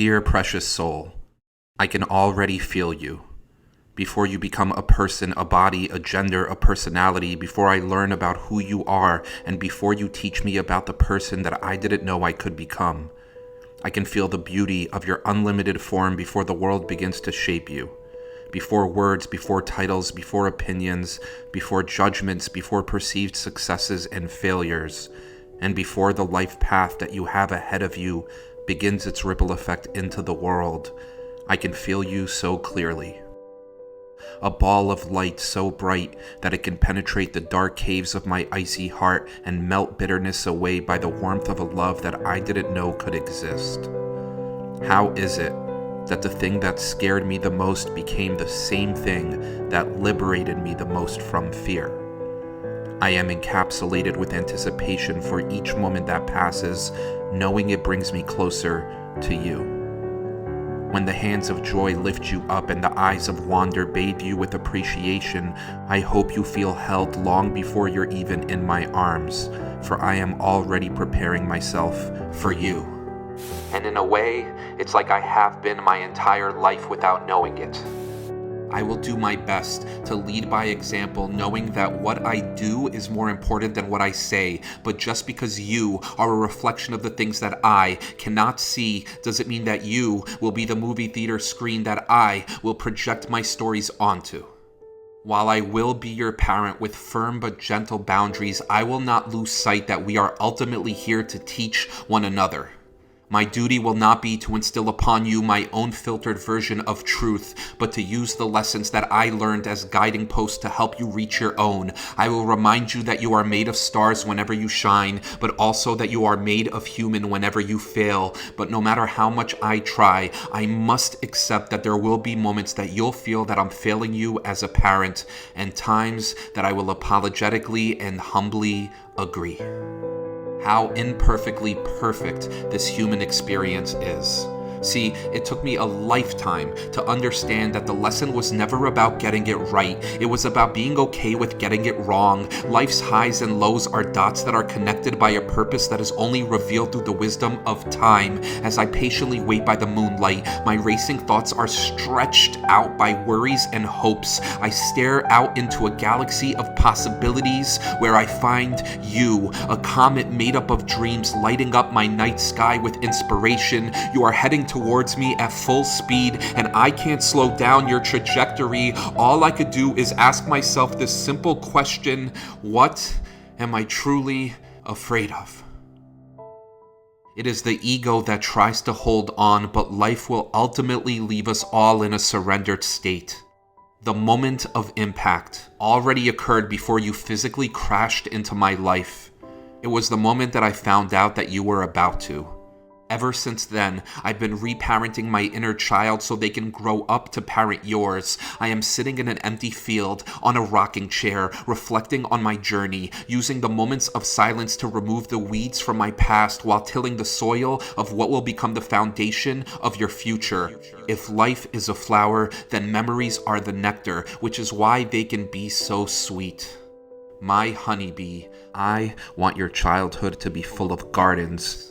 Dear precious soul, I can already feel you. Before you become a person, a body, a gender, a personality, before I learn about who you are, and before you teach me about the person that I didn't know I could become, I can feel the beauty of your unlimited form before the world begins to shape you. Before words, before titles, before opinions, before judgments, before perceived successes and failures, and before the life path that you have ahead of you begins its ripple effect into the world, I can feel you so clearly. A ball of light so bright that it can penetrate the dark caves of my icy heart and melt bitterness away by the warmth of a love that I didn't know could exist. How is it that the thing that scared me the most became the same thing that liberated me the most from fear? I am encapsulated with anticipation for each moment that passes, knowing it brings me closer to you. When the hands of joy lift you up and the eyes of wonder bathe you with appreciation, I hope you feel held long before you're even in my arms, for I am already preparing myself for you. And in a way, it's like I have been my entire life without knowing it. I will do my best to lead by example, knowing that what I do is more important than what I say. But just because you are a reflection of the things that I cannot see, doesn't mean that you will be the movie theater screen that I will project my stories onto. While I will be your parent with firm but gentle boundaries, I will not lose sight that we are ultimately here to teach one another. My duty will not be to instill upon you my own filtered version of truth, but to use the lessons that I learned as guiding posts to help you reach your own. I will remind you that you are made of stars whenever you shine, but also that you are made of human whenever you fail. But no matter how much I try, I must accept that there will be moments that you'll feel that I'm failing you as a parent, and times that I will apologetically and humbly agree. How imperfectly perfect this human experience is. See, it took me a lifetime to understand that the lesson was never about getting it right. It was about being okay with getting it wrong. Life's highs and lows are dots that are connected by a purpose that is only revealed through the wisdom of time. As I patiently wait by the moonlight, my racing thoughts are stretched out by worries and hopes. I stare out into a galaxy of possibilities where I find you, a comet made up of dreams lighting up my night sky with inspiration. You are heading towards me at full speed, and I can't slow down your trajectory. All I could do is ask myself this simple question: what am I truly afraid of? It is the ego that tries to hold on, but life will ultimately leave us all in a surrendered state. The moment of impact already occurred before you physically crashed into my life. It was the moment that I found out that you were about to. Ever since then, I've been reparenting my inner child so they can grow up to parent yours. I am sitting in an empty field, on a rocking chair, reflecting on my journey, using the moments of silence to remove the weeds from my past while tilling the soil of what will become the foundation of your future. If life is a flower, then memories are the nectar, which is why they can be so sweet. My honeybee, I want your childhood to be full of gardens.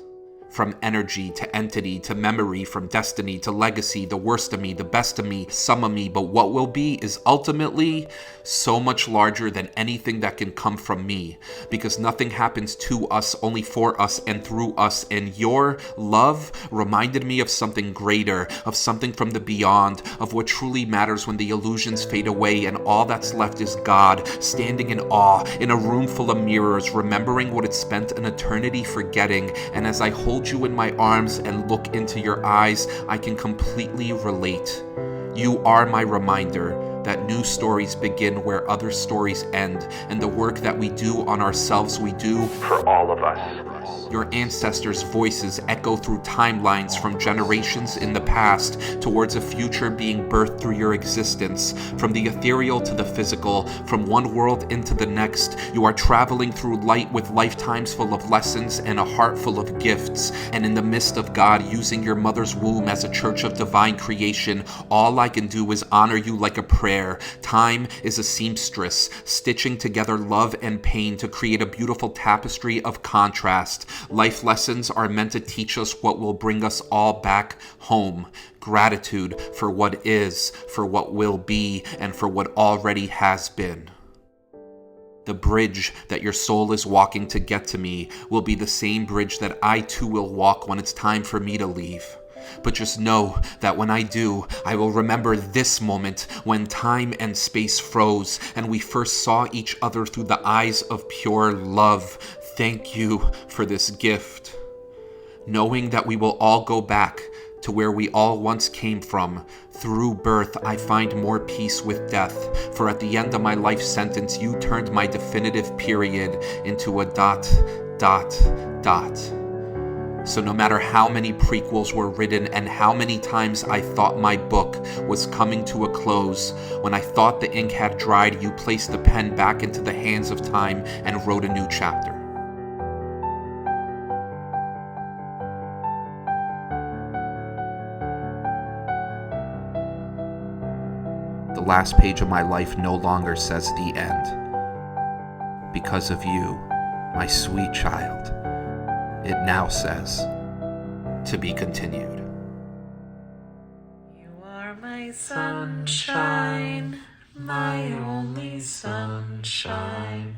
From energy to entity to memory, from destiny to legacy, the worst of me, the best of me, some of me, but what will be is ultimately so much larger than anything that can come from me, because nothing happens to us, only for us and through us, and your love reminded me of something greater, of something from the beyond, of what truly matters when the illusions fade away and all that's left is God, standing in awe, in a room full of mirrors, remembering what it spent an eternity forgetting, and as I hold you in my arms and look into your eyes, I can completely relate. You are my reminder that new stories begin where other stories end, and the work that we do on ourselves we do for all of us. Your ancestors' voices echo through timelines from generations in the past towards a future being birthed through your existence. From the ethereal to the physical, from one world into the next, you are traveling through light with lifetimes full of lessons and a heart full of gifts. And in the midst of God using your mother's womb as a church of divine creation, all I can do is honor you like a prayer prayer. Time is a seamstress, stitching together love and pain to create a beautiful tapestry of contrast. Life lessons are meant to teach us what will bring us all back home. Gratitude for what is, for what will be, and for what already has been. The bridge that your soul is walking to get to me will be the same bridge that I too will walk when it's time for me to leave. But just know that when I do, I will remember this moment when time and space froze and we first saw each other through the eyes of pure love. Thank you for this gift. Knowing that we will all go back to where we all once came from. Through birth, I find more peace with death, for at the end of my life sentence, you turned my definitive period into a ... So no matter how many prequels were written and how many times I thought my book was coming to a close, when I thought the ink had dried, you placed the pen back into the hands of time and wrote a new chapter. The last page of my life no longer says the end. Because of you, my sweet child, it now says, to be continued. You are my sunshine, my only sunshine.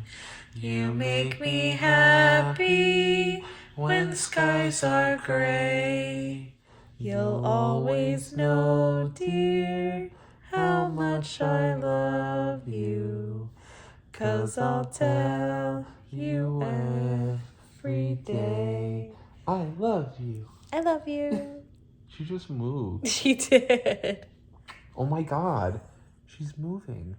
You make me happy when skies are gray. You'll always know, dear, how much I love you, 'cause I'll tell you every day. I love you. I love you. She just moved. She did. Oh my god. She's moving.